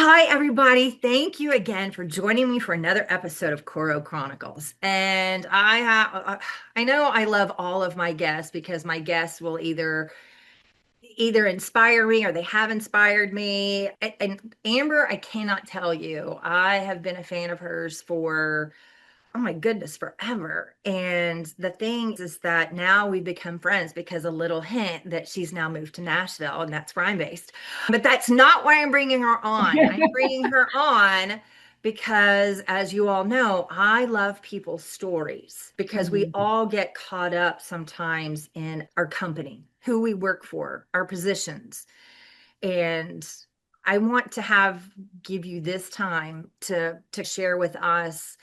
Hi, everybody. Thank you again for joining me for another episode of Coro Chronicles. And I know I love all of my guests because my guests will either inspire me or they have inspired me. And Amber, I cannot tell you, I have been a fan of hers for, oh my goodness, forever. And the thing is that now we've become friends because a little hint that she's now moved to Nashville, and that's where I'm based. But that's not why I'm bringing her on. I'm bringing her on because, as you all know, I love people's stories because we Mhm. all get caught up sometimes in our company, who we work for, our positions. And I want to give you this time to share with us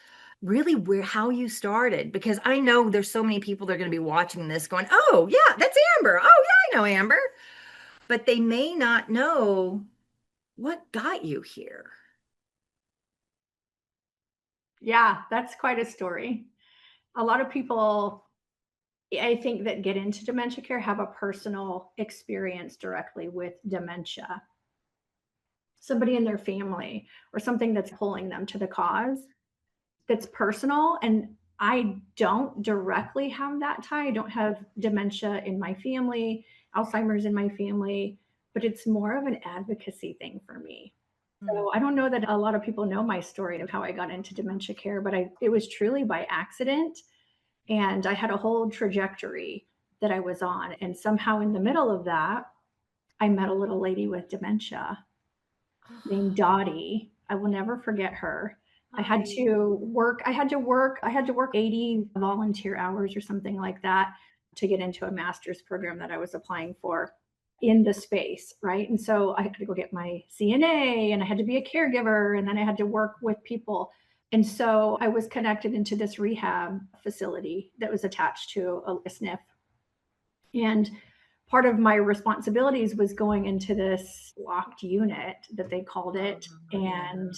really where how you started, because I know there's so many people that are going to be watching this going, "Oh, yeah, that's Amber. Oh, yeah, I know Amber." But they may not know what got you here. Yeah, that's quite a story. A lot of people, I think, that get into dementia care have a personal experience directly with dementia. Somebody in their family or something that's pulling them to the cause that's personal. And I don't directly have that tie. I don't have dementia in my family, Alzheimer's in my family, but it's more of an advocacy thing for me. Hmm. So I don't know that a lot of people know my story of how I got into dementia care, but it was truly by accident. And I had a whole trajectory that I was on. And somehow in the middle of that, I met a little lady with dementia named Dottie. I will never forget her. Hi. I had to work 80 volunteer hours or something like that to get into a master's program that I was applying for in the space, right? And so I had to go get my CNA and I had to be a caregiver and then I had to work with people. And so I was connected into this rehab facility that was attached to a SNF. And part of my responsibilities was going into this locked unit that they called it Oh, yeah. and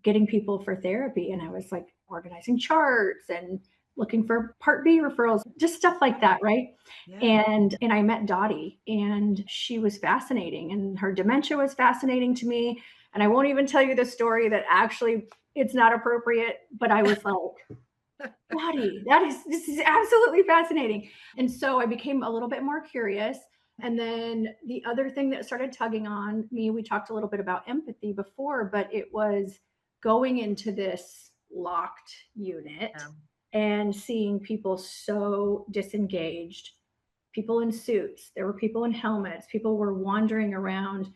getting people for therapy. And I was like organizing charts and looking for Part B referrals, just stuff like that, right? Yeah. And I met Dottie, and she was fascinating, and her dementia was fascinating to me. And I won't even tell you the story that actually it's not appropriate, but I was like, Dottie, this is absolutely fascinating. And so I became a little bit more curious. And then the other thing that started tugging on me, we talked a little bit about empathy before, but it was going into this locked unit Yeah. and seeing people so disengaged, people in suits, there were people in helmets, people were wandering around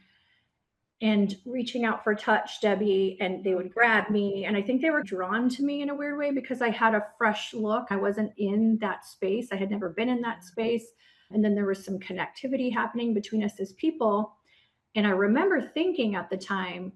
and reaching out for touch, Debbie, and they would Okay. grab me. And I think they were drawn to me in a weird way because I had a fresh look. I wasn't in that space, I had never been in that space. And then there was some connectivity happening between us as people. And I remember thinking at the time,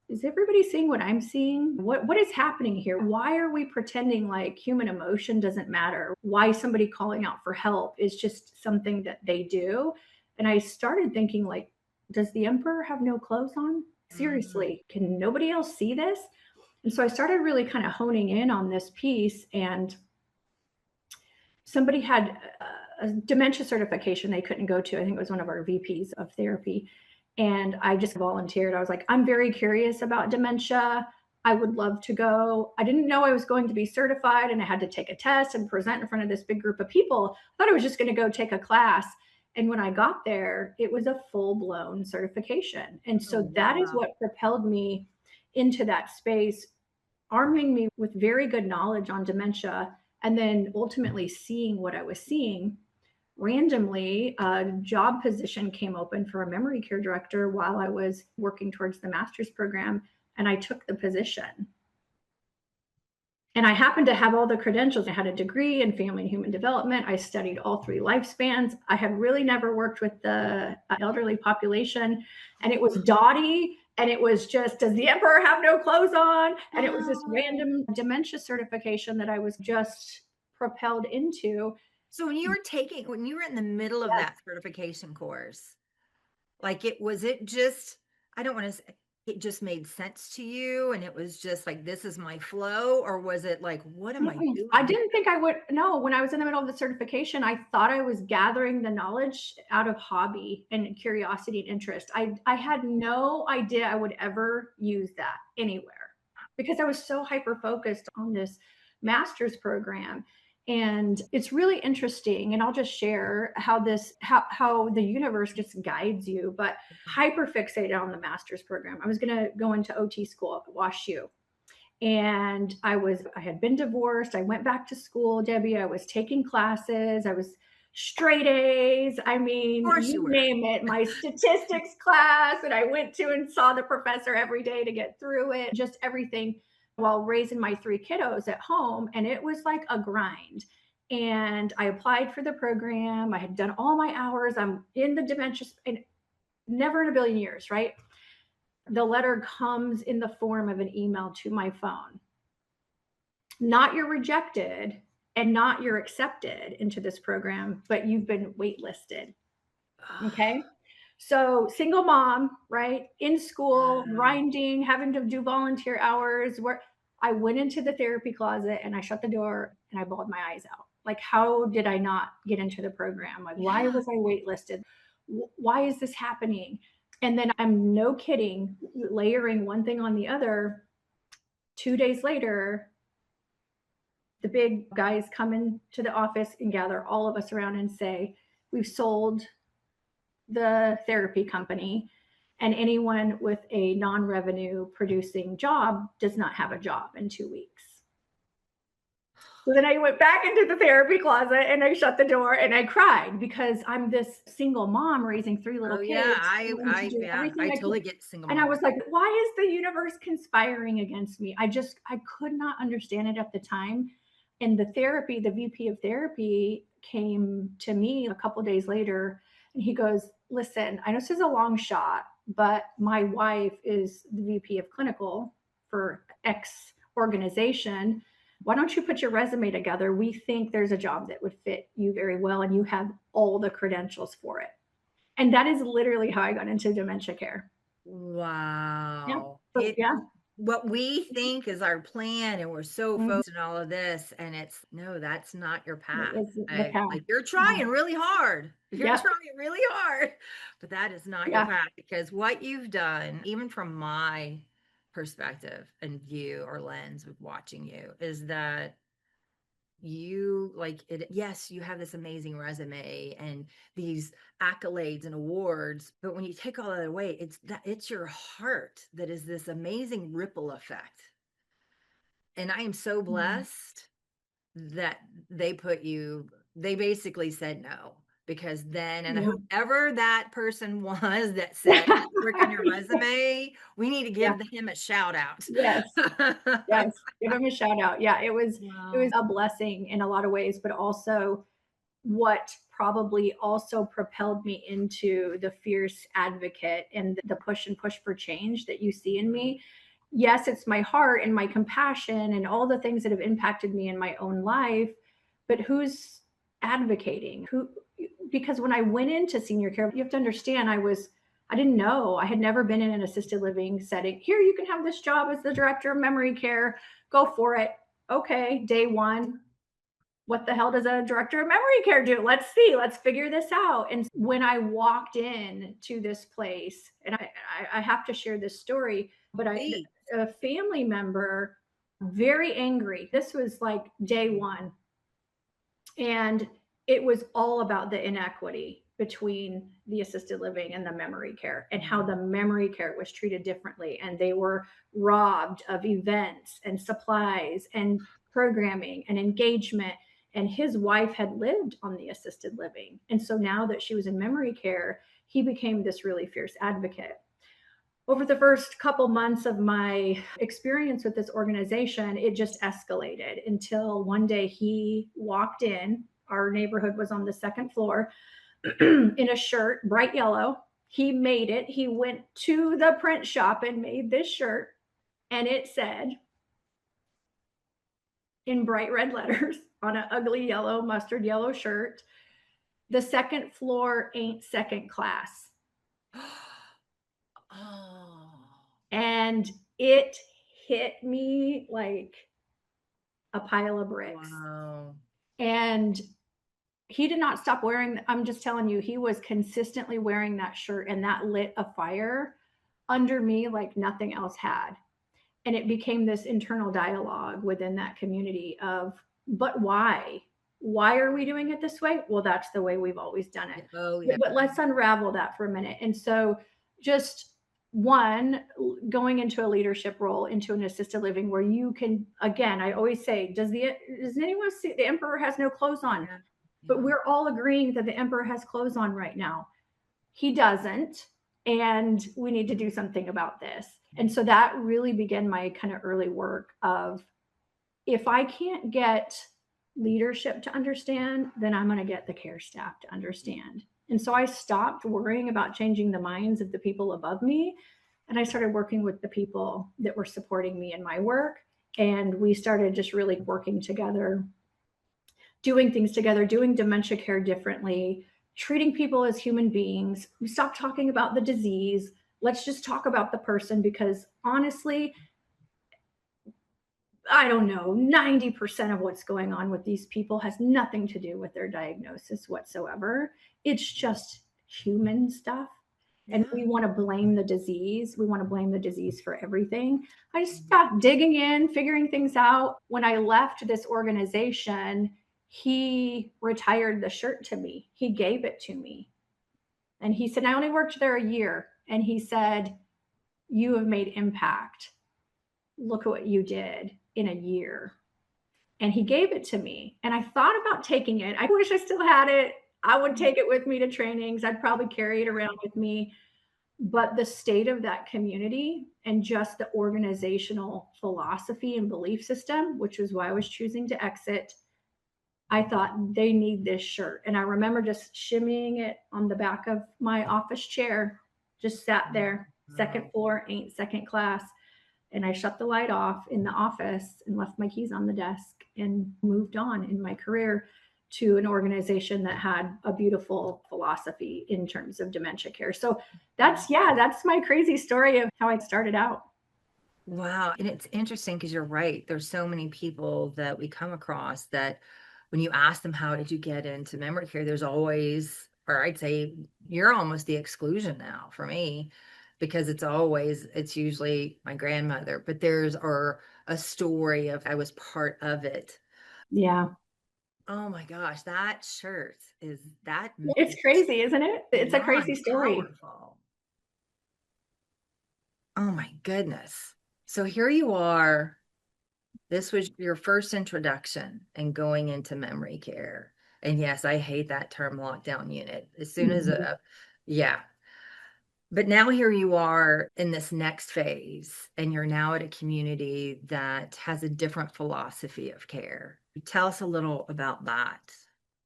is everybody seeing what I'm seeing? What is happening here? Why are we pretending like human emotion doesn't matter? Why somebody calling out for help is just something that they do? And I started thinking like, does the emperor have no clothes on? Mhm. Seriously, can nobody else see this? And so I started really kind of honing in on this piece, and somebody had a dementia certification they couldn't go to. I think it was one of our VPs of therapy. And I just volunteered. I was like, I'm very curious about dementia. I would love to go. I didn't know I was going to be certified and I had to take a test and present in front of this big group of people. I thought I was just going to go take a class. And when I got there, it was a full blown certification. And Oh, so that is wow. what propelled me into that space, arming me with very good knowledge on dementia, and then ultimately seeing what I was seeing. Randomly, a job position came open for a memory care director while I was working towards the master's program, and I took the position. And I happened to have all the credentials. I had a degree in family and human development. I studied all three lifespans. I had really never worked with the elderly population. And it was Dottie. And it was just, does the emperor have no clothes on? And it was this Oh. random dementia certification that I was just propelled into. So when you were in the middle of Yes. that certification course, like it was it just, I don't want to say, it just made sense to you and it was just like, this is my flow? Or was it like, what am I I doing here? didn't think I would. No, when I was in the middle of the certification, I thought I was gathering the knowledge out of hobby and curiosity and interest. I had no idea I would ever use that anywhere because I was so hyper focused on this master's program. And it's really interesting. And I'll just share how how the universe just guides you, but hyper fixated on the master's program. I was going to go into OT school at WashU, and I had been divorced. I went back to school, Debbie. I was taking classes. I was straight A's. I Of mean, course you you were. name it. My statistics class, and I went to and saw the professor every day to get through it. Just everything while raising my three kiddos at home, and it was like a grind. And I applied for the program. I had done all my hours. I'm in the dementia, and never in a billion years, right? The letter comes in the form of an email to my phone. Not you're rejected and not you're accepted into this program, but you've been waitlisted. Okay. So, single mom, right? In school, Wow. grinding, having to do volunteer hours, where I went into the therapy closet and I shut the door and I bawled my eyes out. Like, how did I not get into the program? Like, why Yeah. was I waitlisted? Why is this happening? And then I'm no kidding, layering one thing on the other. 2 days later, the big guys come into the office and gather all of us around and say, we've sold the therapy company, and anyone with a non-revenue producing job does not have a job in 2 weeks. So then I went back into the therapy closet and I shut the door and I cried because I'm this single mom raising three little Oh yeah. kids, trying to do Yeah, everything I I could. totally get single And I mom. was like, why is the universe conspiring against me? I could not understand it at the time. And the VP of therapy came to me a couple days later and he goes, listen, I know this is a long shot, but my wife is the VP of clinical for X organization. Why don't you put your resume together? We think there's a job that would fit you very well and you have all the credentials for it. And that is literally how I got into dementia care. Yeah. Wow. So It yeah. what we think is our plan and we're so Mhm. focused on all of this and it's no, that's not your It path. was the path. Like you're No. trying really hard. You're Yep. trying really hard, but that is not your Yeah. path because what you've done, even from my perspective and view or lens with watching you, is that you like it. Yes, you have this amazing resume and these accolades and awards, but when you take all that away, it's your heart that is this amazing ripple effect. And I am so Mhm. blessed that they basically said no because then, and Yeah. whoever that person was that said work on your resume, we need to Yeah. give him a shout out. Yes. Yes. Give him a shout out. Yeah. It was Wow. a blessing in a lot of ways, but also what probably also propelled me into the fierce advocate and the push and push for change that you see in me. Yes, it's my heart and my compassion and all the things that have impacted me in my own life, but who's advocating? Who, because when I went into senior care, you have to understand I didn't know. I had never been in an assisted living setting. Here you can have this job as the director of memory care. Go for it. Okay, day one, what the hell does a director of memory care do? Let's see, let's figure this out. And when I walked in to this place, and I have to share this story, but Please. a family member, very angry. This was like day one. And it was all about the inequity between the assisted living and the memory care and how the memory care was treated differently. And they were robbed of events and supplies and programming and engagement. And his wife had lived on the assisted living. And so now that she was in memory care, he became this really fierce advocate. Over the first couple months of my experience with this organization, it just escalated until one day he walked in. Our neighborhood was on the second floor in a shirt, bright yellow. He made it. He went to the print shop and made this shirt, and it said in bright red letters on an ugly yellow, mustard yellow shirt, the second floor ain't second class. Oh. And it hit me like a pile of bricks. Wow. And he did not stop wearing, I'm just telling you, he was consistently wearing that shirt, and that lit a fire under me like nothing else had. And it became this internal dialogue within that community of, but why are we doing it this way? Well, that's the way we've always done it. Oh, yeah. But let's unravel that for a minute. And so just one, going into a leadership role, into an assisted living where you can, again, I always say, does anyone see the emperor has no clothes on? Yeah. But Yeah. we're all agreeing that the emperor has clothes on right now. He doesn't, and we need to do something about this. And so that really began my kind of early work of, if I can't get leadership to understand, then I'm going to get the care staff to understand. And so I stopped worrying about changing the minds of the people above me, and I started working with the people that were supporting me in my work. And we started just really working together, doing things together, doing dementia care differently, treating people as human beings. We stopped talking about the disease. Let's just talk about the person, because honestly, I don't know, 90% of what's going on with these people has nothing to do with their diagnosis whatsoever. It's just human stuff. And Yeah. we want to blame the disease. We want to blame the disease for everything. I just stopped digging in, figuring things out. When I left this organization, he retired the shirt to me. He gave it to me. And he said, I only worked there a year. And he said, you have made impact. Look at what you did in a year. And he gave it to me. And I thought about taking it. I wish I still had it. I would take it with me to trainings. I'd probably carry it around with me. But the state of that community and just the organizational philosophy and belief system, which was why I was choosing to exit, I thought they need this shirt. And I remember just shimmying it on the back of my office chair, just sat there, second Wow. floor, ain't second class. And I shut the light off in the office and left my keys on the desk and moved on in my career to an organization that had a beautiful philosophy in terms of dementia care. So that's my crazy story of how I started out. Wow. And it's interesting because you're right. There's so many people that we come across that when you ask them, how did you get into memory care? There's always, or I'd say you're almost the exclusion now for me, because it's usually my grandmother, but or a story of I was part of it. Yeah. Oh my gosh, that shirt It's is crazy, isn't it? It's a crazy beyond story. powerful. Oh my goodness. So here you are. This was your first introduction and going into memory care. And yes, I hate that term lockdown unit. As soon as Mhm. yeah. But now here you are in this next phase, and you're now at a community that has a different philosophy of care. Tell us a little about that.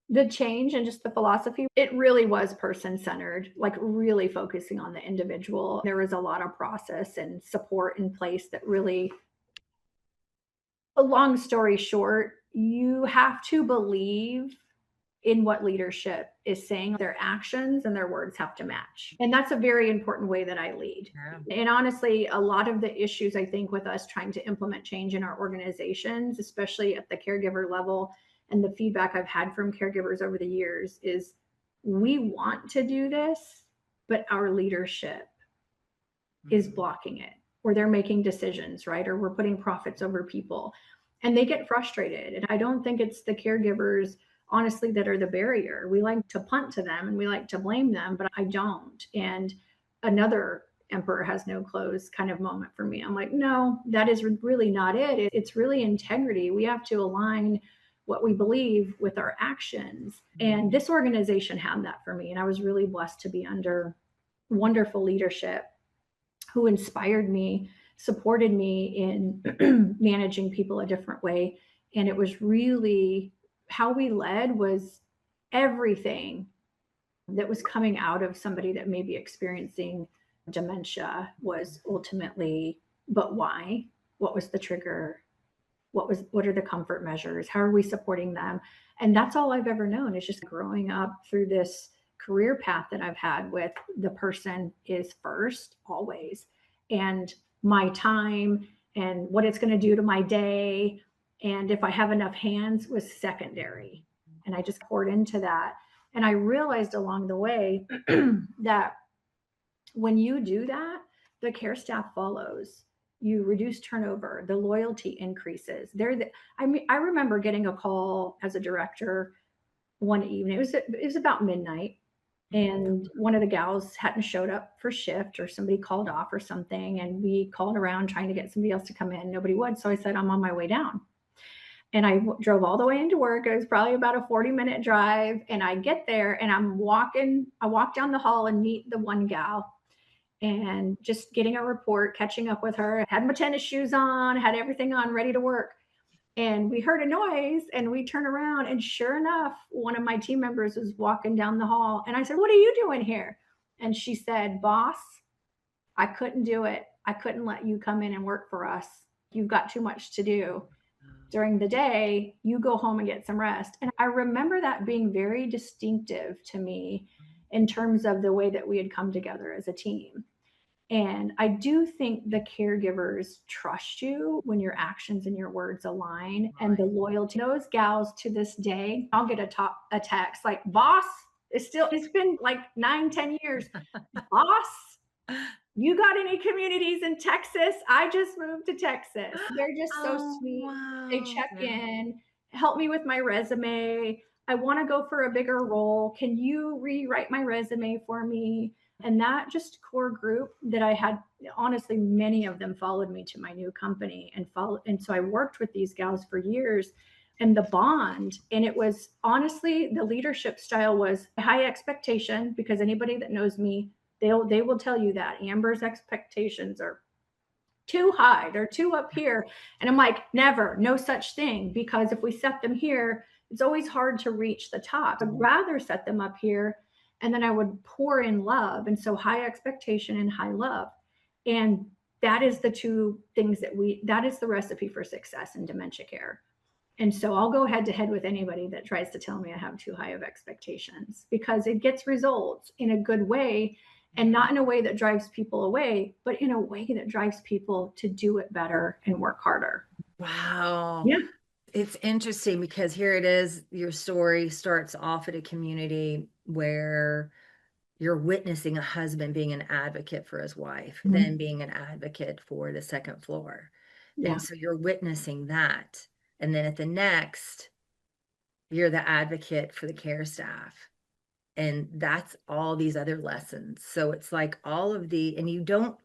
The change and just the philosophy, it really was person centered, like really focusing on the individual. There was a lot of process and support in place that really, a long story short, you have to believe in what leadership is saying. Their actions and their words have to match. And that's a very important way that I lead. Yeah. And honestly, a lot of the issues I think with us trying to implement change in our organizations, especially at the caregiver level, and the feedback I've had from caregivers over the years is, we want to do this, but our leadership is Mhm. blocking it, or they're making decisions, right? Or we're putting profits over people. And they get frustrated. And I don't think it's the caregivers, honestly, that are the barrier. We like to punt to them and we like to blame them, but I don't. And another emperor has no clothes kind of moment for me. I'm like, no, that is really not it. It's really integrity. We have to align what we believe with our actions. And this organization had that for me. And I was really blessed to be under wonderful leadership who inspired me, supported me in managing people a different way. And it was really, how we led was everything that was coming out of somebody that may be experiencing dementia was ultimately, but why? What was the trigger? What are the comfort measures? How are we supporting them? And that's all I've ever known, is just growing up through this career path that I've had with the person is first always. And my time and what it's going to do to my day. And if I have enough hands was secondary. And I just poured into that. And I realized along the way that when you do that, the care staff follows. You reduce turnover, the loyalty increases. I mean, I remember getting a call as a director one evening. It was about midnight, and one of the gals hadn't showed up for shift, or somebody called off or something, and we called around trying to get somebody else to come in. Nobody would, so I said, I'm on my way down. And I drove all the way into work. It was probably about a 40-minute drive, and I get there and I walk down the hall and meet the one gal, and just getting a report, catching up with her. I had my tennis shoes on, had everything on, ready to work. And we heard a noise, and we turn around, and sure enough, one of my team members was walking down the hall. And I said, what are you doing here? And she said, boss, I couldn't do it. I couldn't let you come in and work for us. You've got too much to do during the day. You go home and get some rest. And I remember that being very distinctive to me in terms of the way that we had come together as a team. And I do think the caregivers trust you when your actions and your words align, and the loyalty. Those gals to this day, I'll get a text like, boss, it's been like 9, 10 years. Boss, you got any communities in Texas? I just moved to Texas. They're just so Oh, sweet. They wow. check in, help me with my resume. I want to go for a bigger role. Can you rewrite my resume for me? And that just core group that I had, honestly, many of them followed me to my new company and followed. And so I worked with these gals for years, and the bond. And it was honestly, the leadership style was high expectation, because anybody that knows me, they will tell you that Amber's expectations are too high. They're too up here. And I'm like, never, no such thing. Because if we set them here, it's always hard to reach the top. I'd rather set them up here, and then I would pour in love. And so high expectation and high love. And that is the two things that is the recipe for success in dementia care. And so I'll go head to head with anybody that tries to tell me I have too high of expectations, because it gets results in a good way, and not in a way that drives people away, but in a way that drives people to do it better and work harder. Wow. Yeah. It's interesting because here it is, your story starts off at a community where you're witnessing a husband being an advocate for his wife, then Mhm. being an advocate for the second floor. And Yeah. so you're witnessing that. And then at the next, you're the advocate for the care staff. And that's all these other lessons. So it's like all of and you don't,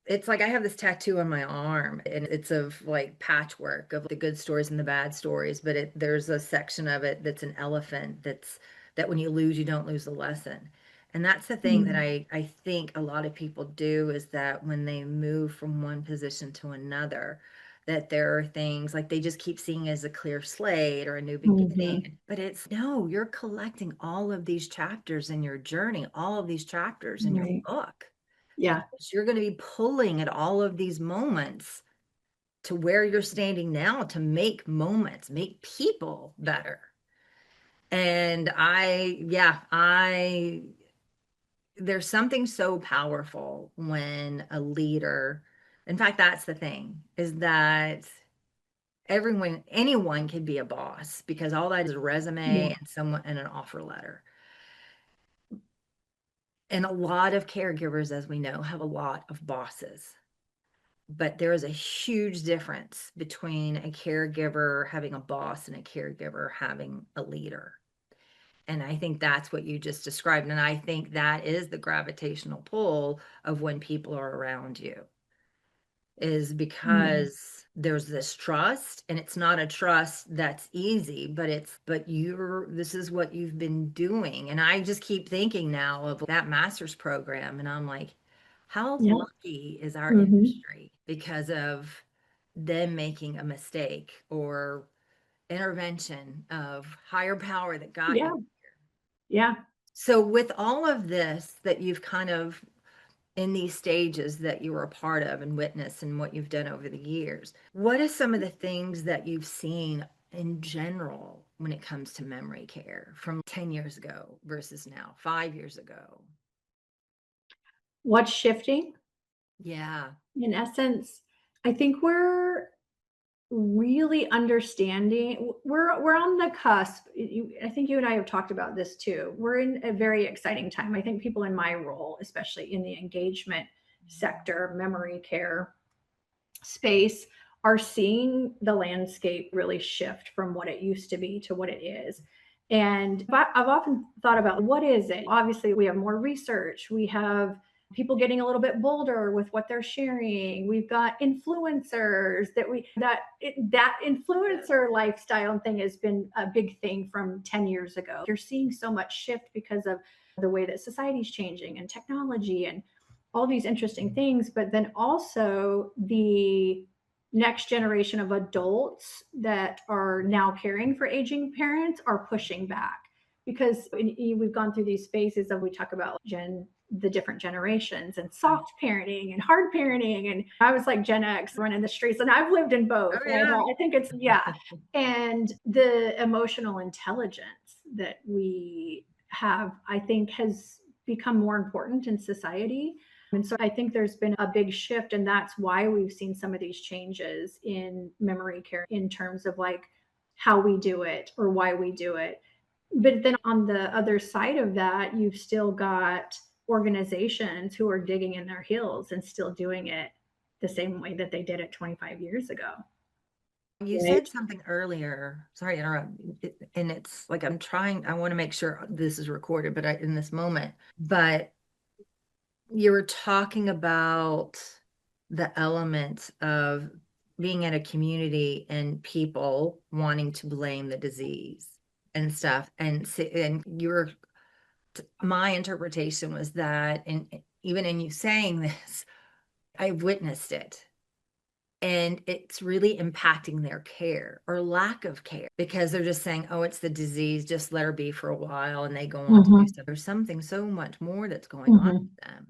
it's like I have this tattoo on my arm, and it's of like patchwork of the good stories and the bad stories, but there's a section of it that's an elephant, that when you lose, you don't lose the lesson. And that's the thing that Mm. I think a lot of people do, is that when they move from one position to another, that there are things like they just keep seeing as a clear slate or a new Mhm. beginning. But it's no, you're collecting all of these chapters in your journey, all of these chapters in your Right. book, Yeah. because you're going to be pulling at all of these moments to where you're standing now to make moments, make people better. And there's something so powerful when a leader, in fact, that's the thing, is that anyone can be a boss, because all that is a resume Yeah. and someone and an offer letter. And a lot of caregivers, as we know, have a lot of bosses. But there is a huge difference between a caregiver having a boss and a caregiver having a leader. And I think that's what you just described. And I think that is the gravitational pull of when people are around you, is Yeah. because there's this trust, and it's not a trust that's easy, but this is what you've been doing. And I just keep thinking now of that master's program, and I'm like, how Yeah. lucky is our Mhm. industry because of them making a mistake or intervention of higher power that got Yeah. you. Yeah. So with all of this that you've kind of, in these stages that you were a part of and witnessed and what you've done over the years, what are some of the things that you've seen in general when it comes to memory care from 10 years ago versus now, 5 years ago? What's shifting? Yeah. In essence, I think we're really understanding we're on the cusp. I think you and I have talked about this too. We're in a very exciting time. I think people in my role, especially in the engagement sector, memory care space, are seeing the landscape really shift from what it used to be to what it is. And I've often thought about, what is it? Obviously, we have more research. We have people getting a little bit bolder with what they're sharing. We've got influencers that influencer lifestyle thing has been a big thing from 10 years ago. You're seeing so much shift because of the way that society's changing and technology and all these interesting things, but then also the next generation of adults that are now caring for aging parents are pushing back because we've gone through these phases of, we talk about the different generations and soft parenting and hard parenting, and I was like Gen X running the streets, and I've lived in both, Oh and yeah. I think it's, yeah. And the emotional intelligence that we have, I think, has become more important in society. And so I think there's been a big shift, and that's why we've seen some of these changes in memory care in terms of like how we do it or why we do it. But then on the other side of that, you've still got organizations who are digging in their heels and still doing it the same way that they did it 25 years ago. You Right. said something earlier, sorry to interrupt, and it's like I want to make sure this is recorded, but in this moment, but you were talking about the element of being in a community and people wanting to blame the disease and stuff. And my interpretation was that, and even in you saying this, I've witnessed it. And it's really impacting their care or lack of care because they're just saying, oh, it's the disease, just let her be for a while. And they go on to do Mm-hmm. stuff. There's something so much more that's going on Mm-hmm. with them.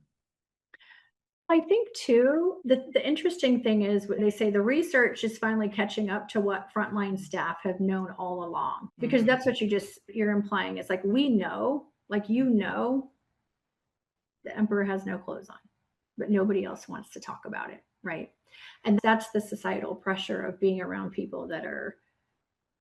I think too, the interesting thing is they say the research is finally catching up to what frontline staff have known all along. Because Mhm. that's what you're implying. It's like, we know, like, the emperor has no clothes on, but nobody else wants to talk about it, right? And that's the societal pressure of being around people that are,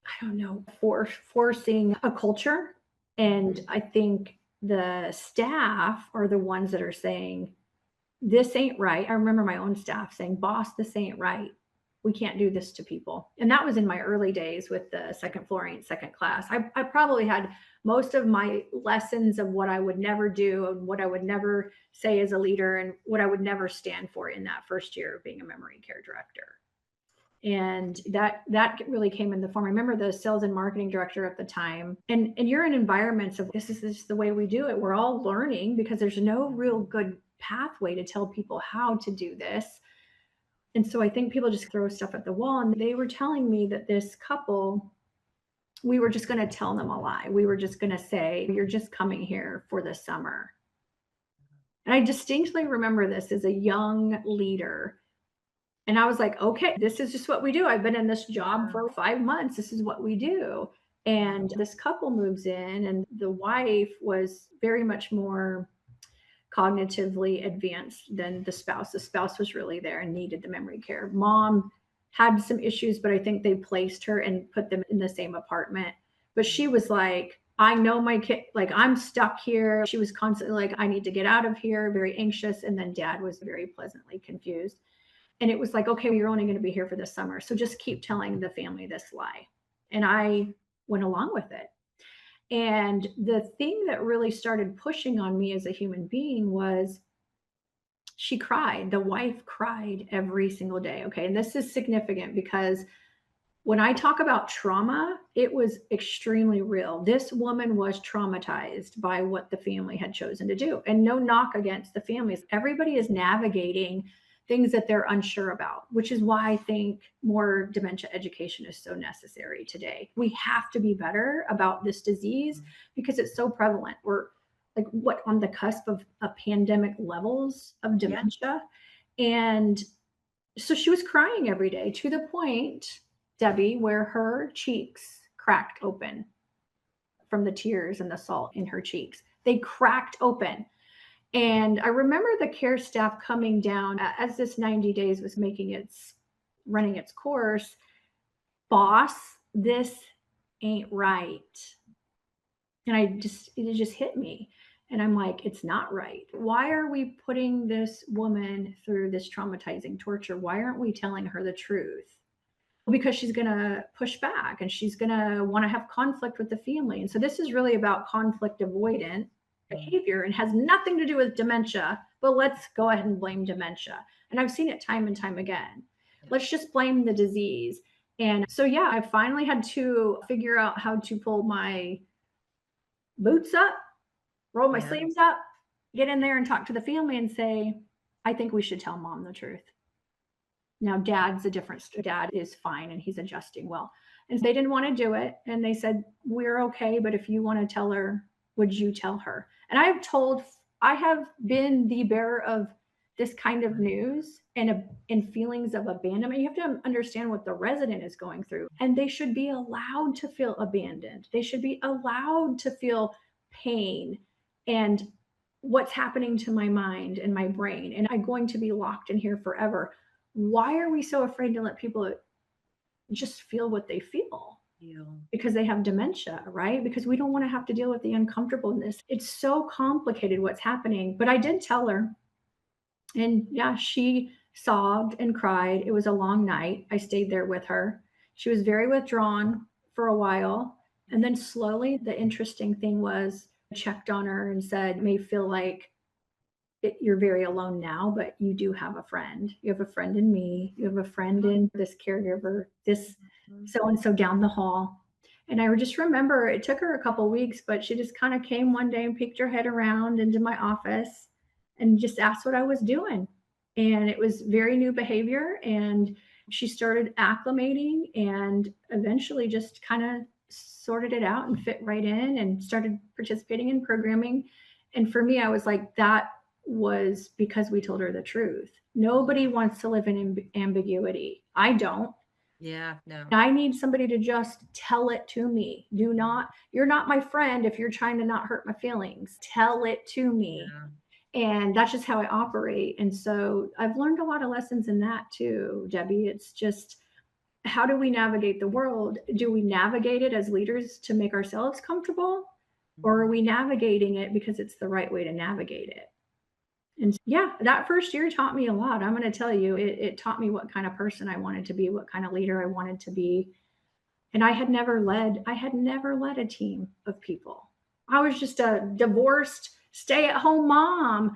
I don't know, forcing a culture. And Mhm. I think the staff are the ones that are saying, this ain't right. I remember my own staff saying, boss, this ain't right. We can't do this to people. And that was in my early days with the second floor ain't second class. I probably had most of my lessons of what I would never do and what I would never say as a leader and what I would never stand for in that first year of being a memory care director. And that really came in the form. I remember the sales and marketing director at the time, and you're in environments of, this is the way we do it. We're all learning because there's no real good pathway to tell people how to do this. And so I think people just throw stuff at the wall. And they were telling me that this couple, we were just going to tell them a lie. We were just going to say, you're just coming here for the summer. And I distinctly remember this as a young leader. And I was like, okay, this is just what we do. I've been in this job Yeah. for 5 months. This is what we do. And this couple moves in, and the wife was very much more cognitively advanced than the spouse. The spouse was really there and needed the memory care. Mom had some issues, but I think they placed her and put them in the same apartment. But she was like, I know my kid, like, I'm stuck here. She was constantly like, I need to get out of here, very anxious. And then dad was very pleasantly confused. And it was like, okay, well, you're only going to be here for the summer. So just keep telling the family this lie. And I went along with it. And the thing that really started pushing on me as a human being was, she cried. The wife cried every single day. Okay. And this is significant because when I talk about trauma, it was extremely real. This woman was traumatized by what the family had chosen to do. And no knock against the families. Everybody is navigating things that they're unsure about, which is why I think more dementia education is so necessary today. We have to be better about this disease because it's so prevalent. We're like, what, on the cusp of a pandemic levels of Yeah. dementia. And so she was crying every day, to the point, Debbie, where her cheeks cracked open from the tears and the salt in her cheeks. They cracked open. And I remember the care staff coming down as this 90 days was running its course. Boss, this ain't right. And it just hit me. And I'm like, it's not right. Why are we putting this woman through this traumatizing torture? Why aren't we telling her the truth? Because she's going to push back and she's going to want to have conflict with the family. And so this is really about conflict avoidant behavior and has nothing to do with dementia, but let's go ahead and blame dementia. And I've seen it time and time again. Let's just blame the disease. And so, yeah, I finally had to figure out how to pull my boots up, roll my Yeah. sleeves up, get in there and talk to the family and say, I think we should tell mom the truth. Now, dad's a different story. Dad is fine and he's adjusting well. And they didn't want to do it. And they said, we're okay, but if you want to tell her, would you tell her? And I have been the bearer of this kind of news and feelings of abandonment. You have to understand what the resident is going through. And they should be allowed to feel abandoned. They should be allowed to feel pain and what's happening to my mind and my brain. And I'm going to be locked in here forever. Why are we so afraid to let people just feel what they feel? Because they have dementia, right? Because we don't want to have to deal with the uncomfortableness. It's so complicated what's happening. But I did tell her, and yeah, she sobbed and cried. It was a long night. I stayed there with her. She was very withdrawn for a while. And then slowly, the interesting thing was, I checked on her and said, may feel like you're very alone now, but you do have a friend. You have a friend in me. You have a friend in this caregiver, this so and so down the hall. And I just remember it took her a couple weeks, but she just kind of came one day and peeked her head around into my office and just asked what I was doing. And it was very new behavior. And she started acclimating and eventually just kind of sorted it out and fit right in and started participating in programming. And for me, I was like, that was because we told her the truth. Nobody wants to live in ambiguity. I don't. Yeah, no. I need somebody to just tell it to me. You're not my friend if you're trying to not hurt my feelings. Tell it to me. Yeah. And that's just how I operate. And so I've learned a lot of lessons in that too, Debbie. It's just, how do we navigate the world? Do we navigate it as leaders to make ourselves comfortable? Or are we navigating it because it's the right way to navigate it? And yeah, that first year taught me a lot. I'm going to tell you, it taught me what kind of person I wanted to be, what kind of leader I wanted to be. And I had never led a team of people. I was just a divorced, stay at home mom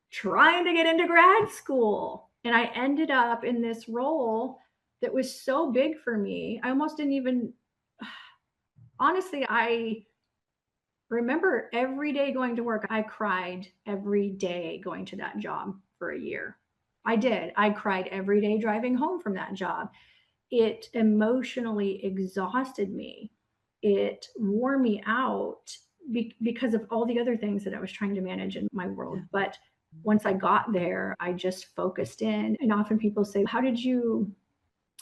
trying to get into grad school. And I ended up in this role that was so big for me. I almost didn't even, honestly, I remember every day going to work. I cried every day going to that job for a year. I did. I cried every day driving home from that job. It emotionally exhausted me. It wore me out because of all the other things that I was trying to manage in my world. Yeah. But once I got there, I just focused in. And often people say, how did you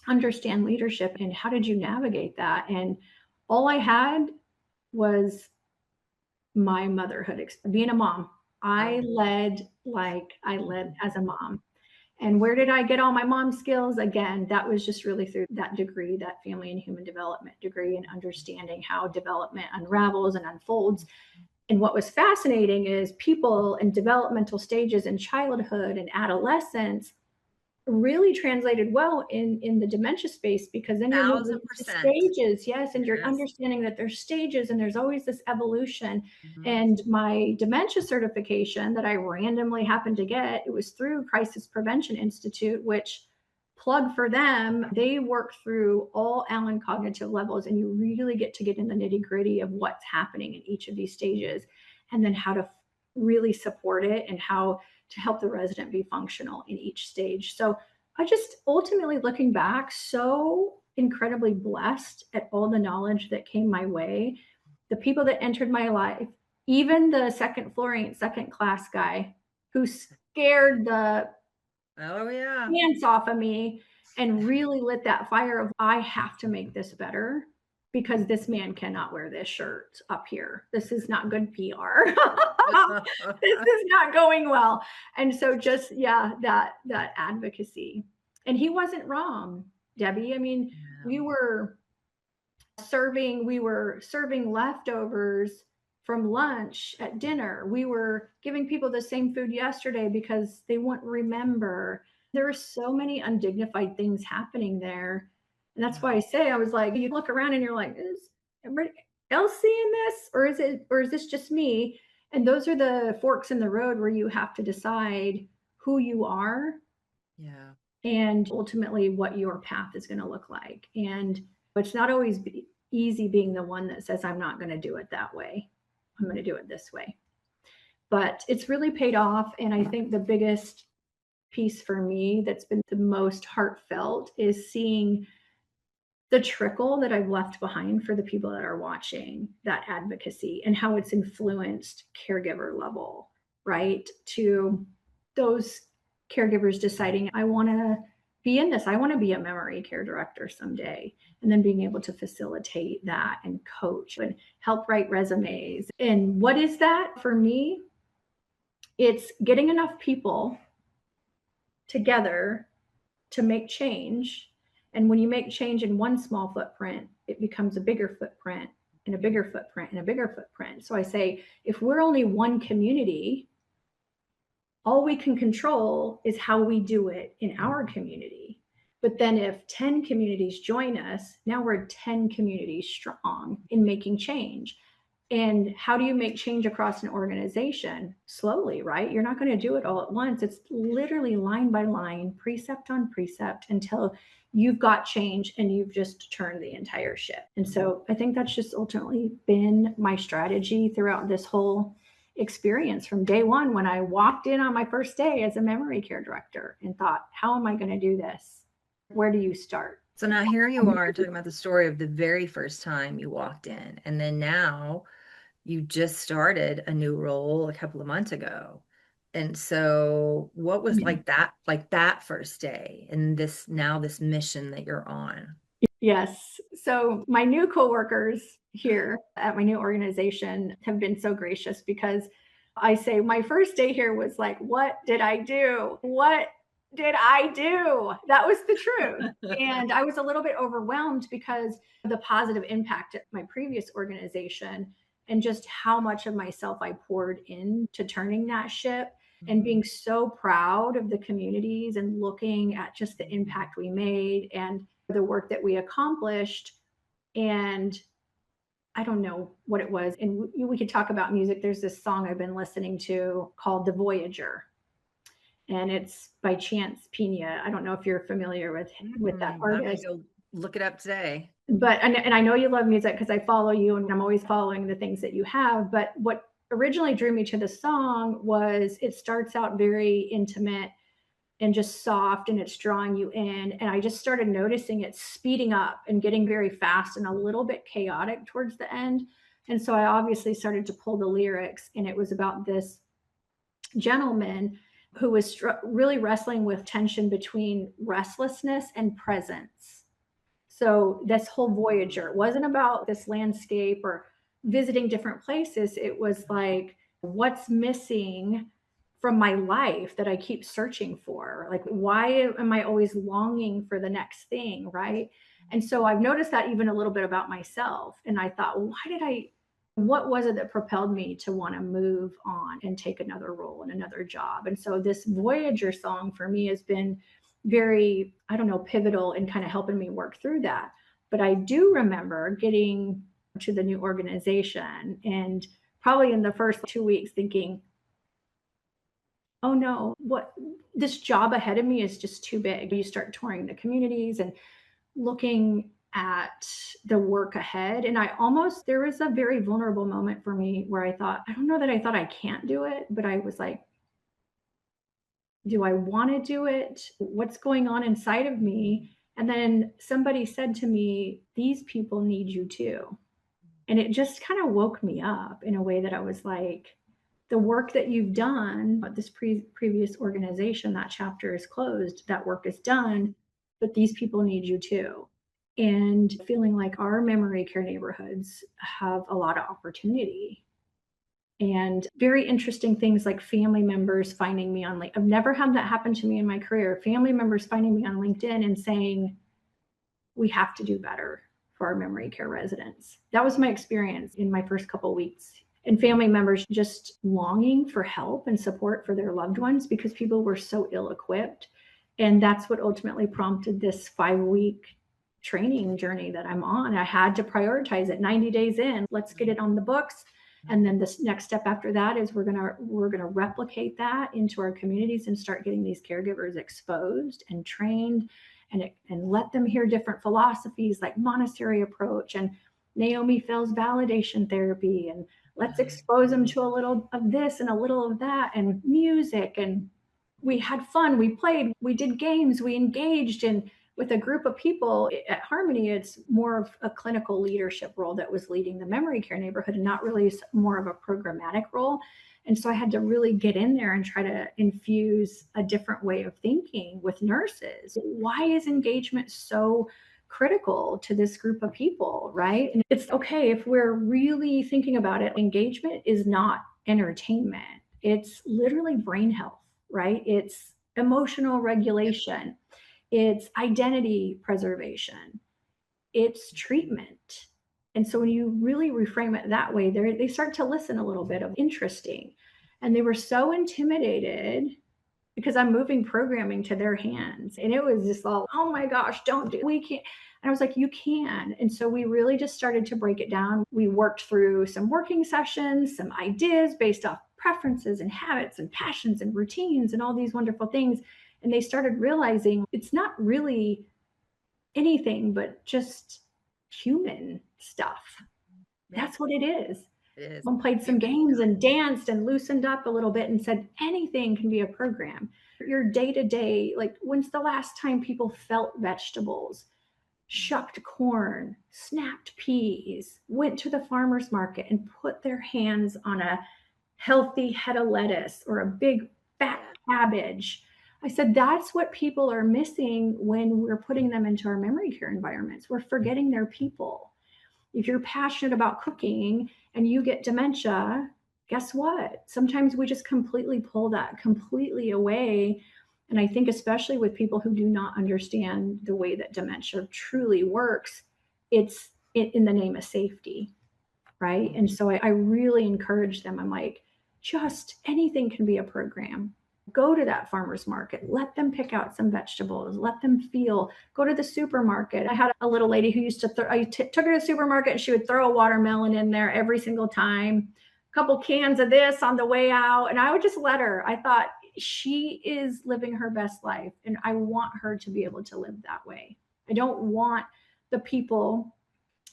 understand leadership and how did you navigate that? And all I had was my motherhood, being a mom. I led like I led as a mom. And where did I get all my mom skills? Again, that was just really through that degree, that family and human development degree, and understanding how development unravels and unfolds. And what was fascinating is people in developmental stages in childhood and adolescence really translated well in the dementia space, because then you're moving Thousand to percent. stages, yes, and you're Yes. understanding that there's stages and there's always this evolution. Mhm. And my dementia certification that I randomly happened to get, it was through Crisis Prevention Institute, which, plug for them, they work through all Allen cognitive levels, and you really get to get in the nitty gritty of what's happening in each of these stages, and then how to really support it and how to help the resident be functional in each stage. So I just, ultimately looking back, so incredibly blessed at all the knowledge that came my way, the people that entered my life, even the second floor ain't second class guy who scared the Oh, yeah. hands off of me and really lit that fire of, I have to make this better. because this man cannot wear this shirt up here. This is not good PR. This is not going well. And so just, yeah, that advocacy. And he wasn't wrong, Debbie. I mean, Yeah. we were serving leftovers from lunch at dinner. We were giving people the same food yesterday because they won't remember. There were so many undignified things happening there. And that's why I say, I was like, you look around and you're like, is everybody else seeing this? Or is this just me? And those are the forks in the road where you have to decide who you are Yeah. and ultimately what your path is going to look like. And it's not always easy being the one that says, I'm not going to do it that way. I'm going to do it this way. But it's really paid off. And I think the biggest piece for me that's been the most heartfelt is seeing the trickle that I've left behind for the people that are watching that advocacy and how it's influenced caregiver level, right? To those caregivers deciding, I want to be in this. I want to be a memory care director someday. And then being able to facilitate that and coach and help write resumes. And what is that for me? It's getting enough people together to make change. And when you make change in one small footprint, it becomes a bigger footprint and a bigger footprint and a bigger footprint. So I say, if we're only one community, all we can control is how we do it in our community. But then if 10 communities join us, now we're 10 communities strong in making change. And how do you make change across an organization? Slowly, right? You're not going to do it all at once. It's literally line by line, precept on precept until you've got change and you've just turned the entire ship. And so I think that's just ultimately been my strategy throughout this whole experience from day one when I walked in on my first day as a memory care director and thought, how am I going to do this? Where do you start? So now here you are talking about the story of the very first time you walked in, and then now you just started a new role a couple of months ago. And so what was like that first day and this mission that you're on? Yes. So my new coworkers here at my new organization have been so gracious because I say my first day here was like, what did I do? What did I do? That was the truth. And I was a little bit overwhelmed because of the positive impact at my previous organization and just how much of myself I poured into turning that ship and being so proud of the communities and looking at just the impact we made and the work that we accomplished. And I don't know what it was. And we could talk about music. There's this song I've been listening to called The Voyager, and it's by Chance Pina. I don't know if you're familiar with that I'm gonna artist, go look it up today. but and I know you love music because I follow you and I'm always following the things that you have. But what originally drew me to the song was it starts out very intimate and just soft and it's drawing you in. And I just started noticing it speeding up and getting very fast and a little bit chaotic towards the end. And so I obviously started to pull the lyrics, and it was about this gentleman who was really wrestling with tension between restlessness and presence. So this whole Voyager wasn't about this landscape or visiting different places. It was like, what's missing from my life that I keep searching for? Like, why am I always longing for the next thing? Right. And so I've noticed that even a little bit about myself. And I thought, well, what was it that propelled me to want to move on and take another role and another job? And so this Voyager song for me has been very, I don't know, pivotal in kind of helping me work through that. But I do remember getting to the new organization and probably in the first 2 weeks thinking, oh no, what this job ahead of me is just too big. You start touring the communities and looking at the work ahead. And there was a very vulnerable moment for me where I thought, I don't know that I thought I can't do it, but I was like, do I want to do it? What's going on inside of me? And then somebody said to me, these people need you too. And it just kind of woke me up in a way that I was like, the work that you've done at this previous organization, that chapter is closed, that work is done, but these people need you too. and feeling like our memory care neighborhoods have a lot of opportunity. And very interesting things like family members finding me on LinkedIn. I've never had that happen to me in my career. Family members finding me on LinkedIn and saying, we have to do better for our memory care residents. That was my experience in my first couple of weeks. And family members just longing for help and support for their loved ones because people were so ill equipped. And that's what ultimately prompted this 5-week training journey that I'm on. I had to prioritize it 90 days in. Let's get it on the books. And then this next step after that is we're gonna replicate that into our communities and start getting these caregivers exposed and trained and let them hear different philosophies like Montessori approach and Naomi Fell's validation therapy. And let's expose them to a little of this and a little of that and music. And we had fun. We played, we did games, we engaged. And with a group of people at Harmony, it's more of a clinical leadership role that was leading the memory care neighborhood and not really more of a programmatic role. And so I had to really get in there and try to infuse a different way of thinking with nurses. Why is engagement so critical to this group of people, right? And it's okay if we're really thinking about it, engagement is not entertainment. It's literally brain health, right? It's emotional regulation. It's identity preservation. It's treatment. And so when you really reframe it that way, they start to listen a little bit of interesting. And they were so intimidated because I'm moving programming to their hands. And it was just all, oh my gosh, don't do it. We can't. And I was like, you can. And so we really just started to break it down. We worked through some working sessions, some ideas based off preferences and habits and passions and routines and all these wonderful things. And they started realizing it's not really anything but just human stuff. Yeah, That's what it is. it is. One played some games and danced and loosened up a little bit and said anything can be a program. Your day to day, like when's the last time people felt vegetables, shucked corn, snapped peas, went to the farmer's market and put their hands on a healthy head of lettuce or a big fat cabbage? I said, that's what people are missing when we're putting them into our memory care environments. We're forgetting their people. If you're passionate about cooking and you get dementia, guess what? Sometimes we just completely pull that completely away. And I think, especially with people who do not understand the way that dementia truly works, it's in the name of safety, right? And so I really encourage them. I'm like, just anything can be a program. Go to that farmer's market, let them pick out some vegetables, let them feel, go to the supermarket. I had a little lady who used to, I took her to the supermarket and she would throw a watermelon in there every single time, a couple cans of this on the way out. And I would just let her. I thought she is living her best life and I want her to be able to live that way. I don't want the people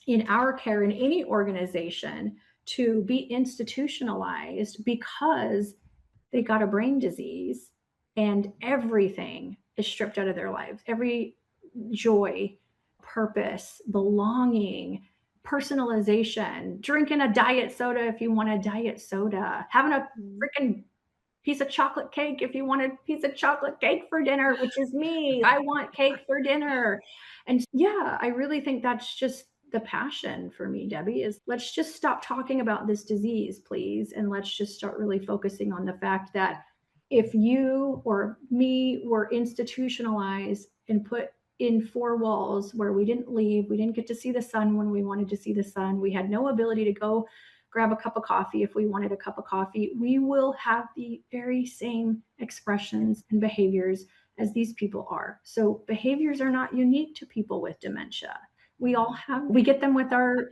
in our care in any organization to be institutionalized because they got a brain disease and everything is stripped out of their lives. Every joy, purpose, belonging, personalization, drinking a diet soda if you want a diet soda, having a freaking piece of chocolate cake if you want a piece of chocolate cake for dinner, which is me. I want cake for dinner. And yeah, I really think that's just the passion for me, Debbie, is let's just stop talking about this disease, please. And let's just start really focusing on the fact that if you or me were institutionalized and put in 4 walls where we didn't leave, we didn't get to see the sun when we wanted to see the sun, we had no ability to go grab a cup of coffee if we wanted a cup of coffee, we will have the very same expressions and behaviors as these people are. So behaviors are not unique to people with dementia. We all have, we get them with our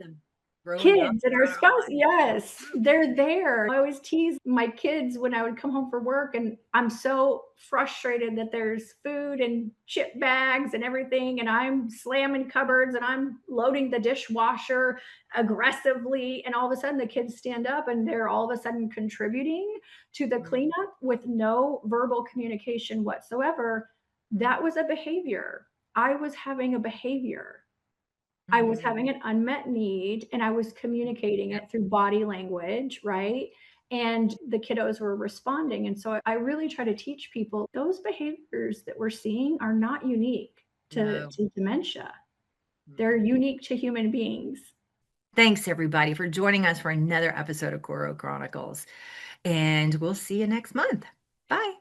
kids and our spouse. Yes, they're there. I always tease my kids when I would come home from work and I'm so frustrated that there's food and chip bags and everything. And I'm slamming cupboards and I'm loading the dishwasher aggressively. And all of a sudden the kids stand up and they're all of a sudden contributing to the cleanup with no verbal communication whatsoever. That was a behavior. I was having a behavior. I was having an unmet need and I was communicating it through body language, right? And the kiddos were responding. And so I really try to teach people those behaviors that we're seeing are not unique to dementia. They're unique to human beings. Thanks, everybody, for joining us for another episode of Coro Chronicles. And we'll see you next month. Bye.